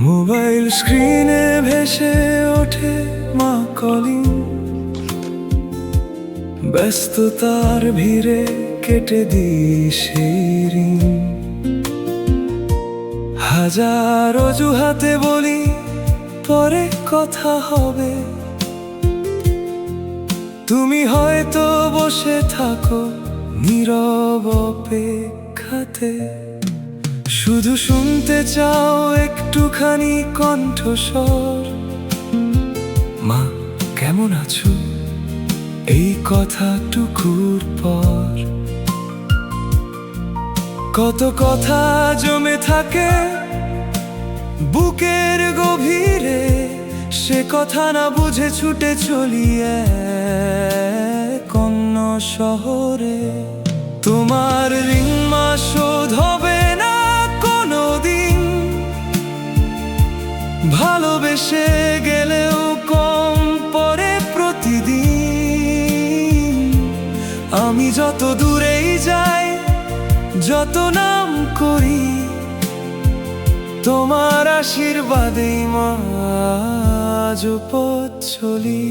Mobile স্ক্রিনে ভেসে ওঠে মা কলিং, ব্যস্ততার ভিড়ে কেটে দিই সেই ঋণ। হাজার অজুহাতে বলি পরে কথা হবে, তুমি হয়তো বসে থাকো নীরব অপেক্ষাতে। শুধু শুনতে চাও একটুখানি কণ্ঠস্বর, মা কেমন আছো, এই কথাটুকুর পর। কত কথা জমে থাকে বুকের গভীরে, সে কথা না বুঝে ছুটে চলি এক অন্য শহরে। তোমার ঋণ মা শোধ হবে না কোনোদিন, ভালোবেসে গেলেও কম পড়ে প্রতিদিন। আমি যত দূরেই যাই, যত নাম করি, তোমার আশীর্বাদেই মা আজও পথ চলি।